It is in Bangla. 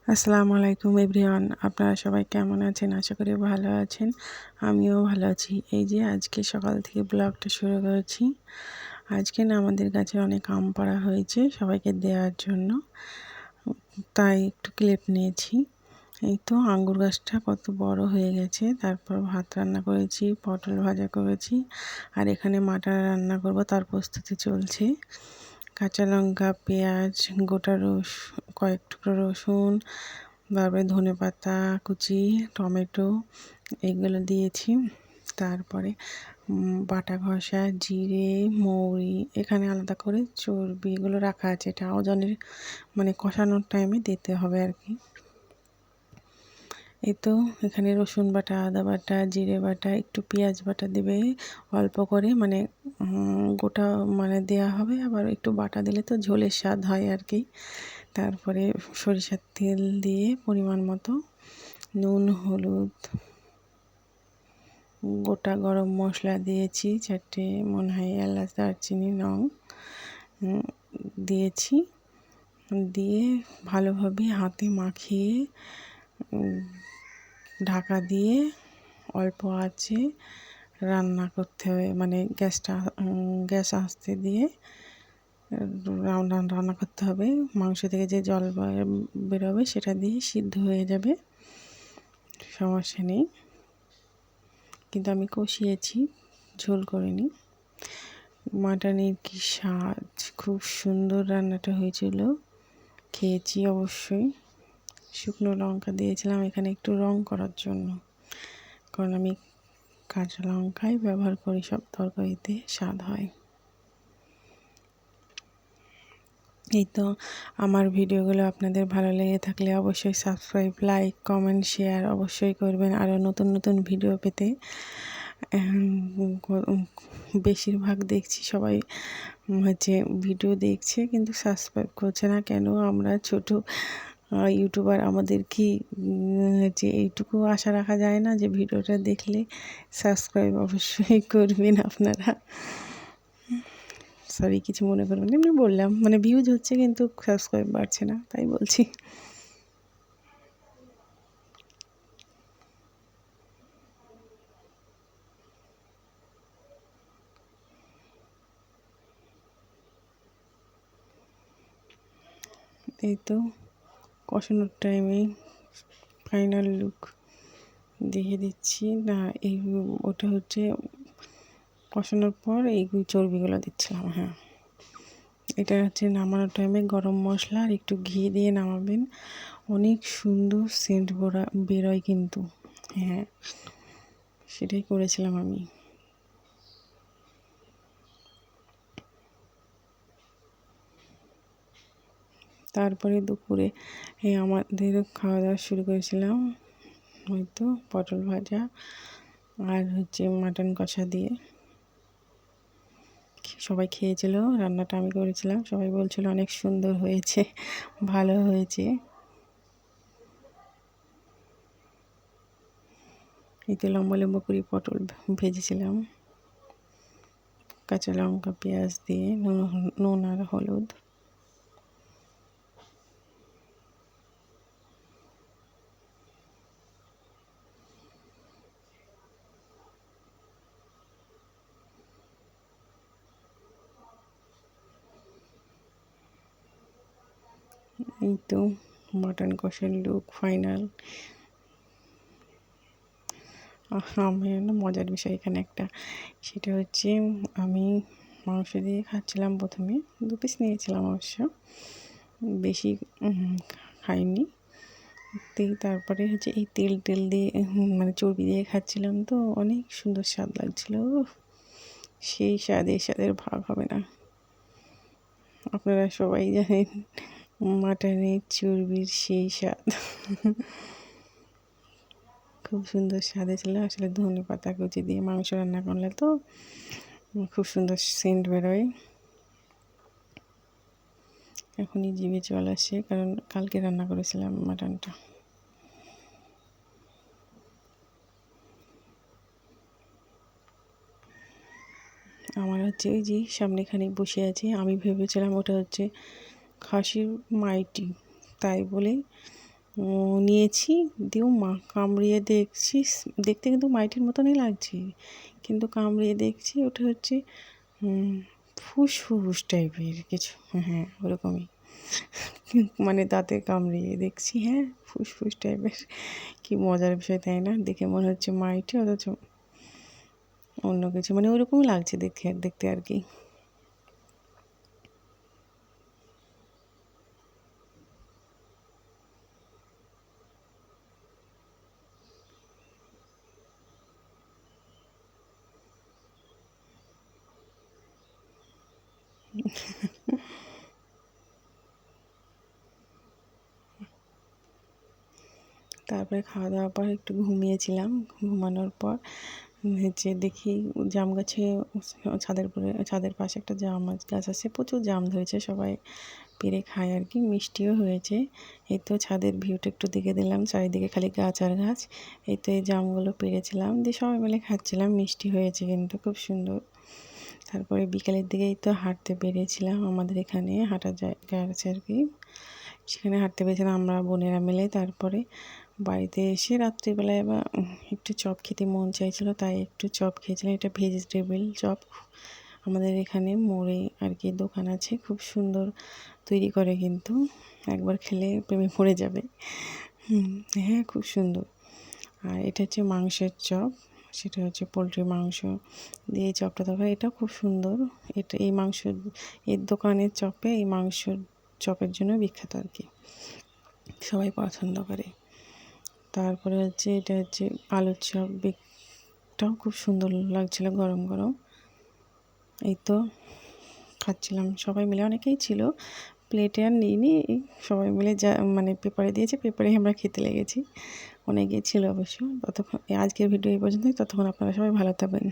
আসসালামু আলাইকুম এভরিওয়ান, আপনারা সবাই কেমন আছেন? আশা করি ভালো আছেন। আমিও ভালো আছি। এই যে আজকে সকাল থেকে ব্লগটা শুরু করেছি। আজকে না আমাদের গাছে অনেক আম পাড়া হয়েছে সবাইকে দেওয়ার জন্য, তাই একটু ক্লিপ নিয়েছি। এই তো আঙ্গুর গাছটা কত বড় হয়ে গেছে। তারপর ভাত রান্না করেছি, পটল ভাজা করেছি, আর এখানে মাটন রান্না করব, তার প্রস্তুতি চলছে। কাঁচা লঙ্কা, পেঁয়াজ, গোটা কয়েক টুকরো রসুন, তারপরে ধনেপাতা কুচি, টমেটো এগুলো দিয়েছি। তারপরে বাটা ঘষা, জিরে, মৌরি, এখানে আলাদা করে চর্বি এগুলো রাখা আছে। এটা ওজনের মানে কষানোর টাইমে দিতে হবে আর কি। এই তো এখানে রসুন বাটা, আদা বাটা, জিরে বাটা, একটু পেঁয়াজ বাটা দেবে অল্প করে, মানে গোটা মানে দেয়া হবে, আবার একটু বাটা দিলে তো ঝোলের স্বাদ হয় আর কি। তারপরে সরিষার তেল দিয়ে পরিমাণ মতো নুন, হলুদ, গোটা গরম মশলা দিয়েছি, 4টে মনে হয় এলাচ, দারচিনি, লং দিয়েছি। দিয়ে ভালোভাবে হাতে মাখিয়ে ঢাকা দিয়ে অল্প আঁচে রান্না করতে হবে, মানে গ্যাস আস্তে দিয়ে রান্না করতে হবে। মাংস থেকে যে জল বেরোবে সেটা দিয়ে সিদ্ধ হয়ে যাবে, সমস্যা নেই। কিন্তু আমি কষিয়েছি, ঝোল করিনি। মাটনের কি স্বাদ, খুব সুন্দর রান্নাটা হয়েছিল, খেয়েছি অবশ্যই। শুকনো লঙ্কা দিয়েছিলাম এখানে একটু রং করার জন্য, কারণ আমি কাঁচা লঙ্কাই ব্যবহার করি সব তরকারিতে, স্বাদ হয়। এই তো আমার ভিডিওগুলো আপনাদের ভালো লেগে থাকলে অবশ্যই সাবস্ক্রাইব, লাইক, কমেন্ট, শেয়ার অবশ্যই করবেন। আরও নতুন নতুন ভিডিও পেতে বেশিরভাগ দেখছি সবাই ভিডিও দেখছে কিন্তু সাবস্ক্রাইব করছে না কেন? আমরা ছোট ইউটিউবার, আমাদের কি যে এইটুকু আশা রাখা যায় না যে ভিডিওটা দেখলে সাবস্ক্রাইব অবশ্যই করবেন আপনারা? সরি, কিছু মনে করবেন, এমনি বললাম, মানে ভিউজ হচ্ছে কিন্তু সাবস্ক্রাইব বাড়ছে না, তাই বলছি। এই তো কষানোর টাইমে ফাইনাল লুক দেখে দিচ্ছি না, এই ওটা হচ্ছে কষানোর পর এই চর্বিগুলো দিচ্ছিলাম। হ্যাঁ, এটা হচ্ছে নামানোর টাইমে গরম মশলা আর একটু ঘি দিয়ে নামাবেন, অনেক সুন্দর সেন্ট বেরোয় কিন্তু। হ্যাঁ, সেটাই করেছিলাম আমি। তারপরে দুপুরে আমাদের খাওয়া দাওয়া শুরু করেছিলাম হয়তো পটল ভাজা আর হচ্ছে মাটন কষা দিয়ে। সবাই খেয়েছিল, রান্নাটা আমি করেছিলাম, সবাই বলছিল অনেক সুন্দর হয়েছে, ভালো হয়েছে। এই তো লম্বা লম্বা করে পটল ভেজেছিলাম, কাঁচা লঙ্কা, পেঁয়াজ দিয়ে, নুন আর হলুদ। এই তো মাটন কষার লুক ফাইনাল। আমার না মজার বিষয় এখানে একটা, সেটা হচ্ছে আমি মাংস দিয়ে খাচ্ছিলাম, প্রথমে 2 পিস নিয়েছিলাম অবশ্য, বেশি খাইনি। তারপরে হচ্ছে এই তেল দিয়ে মানে চর্বি দিয়ে খাচ্ছিলাম, তো অনেক সুন্দর স্বাদ লাগছিল। সেই স্বাদের ভাগ হবে না। আপনারা সবাই জানেন মাটনের চর্বির সেই স্বাদ। খুব সুন্দর স্বাদ ছিল আসলে। ধনেপাতা কুচি দিয়ে মাংস রান্না করলে তো খুব সুন্দর সেন্ট বেরোয়। এখনই জিভে জল আসে, কারণ কালকে রান্না করেছিলাম মাটনটা। আমার হচ্ছে ওই যে সামনেখানে বসে আছে, আমি ভেবেছিলাম ওটা হচ্ছে খাসির মাইটি, তাই বলে নিয়েছি, দিয়েও কামড়িয়ে দেখছি, দেখতে কিন্তু মাইটির মতনই লাগছে, কিন্তু কামড়িয়ে দেখছি ওটা হচ্ছে ফুসফুস টাইপের কিছু। হ্যাঁ ওরকমই, মানে দাঁতে কামড়িয়ে দেখছি, হ্যাঁ ফুসফুস টাইপের। কি মজার বিষয় তাই না? দেখে মনে হচ্ছে মাইটি, অথচ অন্য কিছু, মানে ওরকমই লাগছে দেখে, দেখতে আর কি। তারপরে খাওয়া দাওয়ার পর একটু ঘুমিয়েছিলাম, ঘুমানোর পর হচ্ছে দেখি জাম গাছে, ছাদের পাশে একটা জাম গাছ আছে, প্রচুর জাম ধরেছে, সবাই পেড়ে খায় আর কি, মিষ্টিও হয়েছে। এই তো ছাদের ভিউটা একটু দেখে দিলাম, চারিদিকে খালি গাছ আর গাছ। এই তো এই জামগুলো পেড়েছিলাম, দিয়ে সবাই মিলে খাচ্ছিলাম, মিষ্টি হয়েছে কিন্তু খুব সুন্দর। তারপরে বিকালের দিকেই তো হাঁটতে বেরিয়েছিলাম, আমাদের এখানে হাঁটার জায়গা আছে আর কি, সেখানে হাঁটতে পেরেছিলাম আমরা বোনেরা মিলে। তারপরে বাড়িতে এসে রাত্রিবেলায় বা একটু চপ খেতে মন চাইছিল, তাই একটু চপ খেয়েছিলাম। এটা ভেজিটেবল চপ, আমাদের এখানে মোড়ে আর কি দোকান আছে, খুব সুন্দর তৈরি করে, কিন্তু একবার খেলে প্রেমে পড়ে যাবে। হ্যাঁ খুব সুন্দর। আর এটা হচ্ছে মাংসের চপ, সেটা হচ্ছে পোলট্রির মাংস দিয়ে চপটা তরকারি, এটাও খুব সুন্দর। এটা এই মাংস, এর দোকানের চপে, এই মাংসর চপের জন্য বিখ্যাত আর কি, সবাই পছন্দ করে। তারপরে হচ্ছে এটা হচ্ছে আলুর চপ, এটাও খুব সুন্দর লাগছিলো গরম গরম। এই তো খাচ্ছিলাম সবাই মিলে, অনেকেই ছিল, প্লেটে আর নিইনি, সবাই মিলে যা মানে পেপারে দিয়েছে, পেপারে আমরা খেতে লেগেছি, অনেকেই ছিল অবশ্য। ততক্ষণ আজকের ভিডিও এই পর্যন্তই, ততক্ষণ আপনারা সবাই ভালো থাকবেন।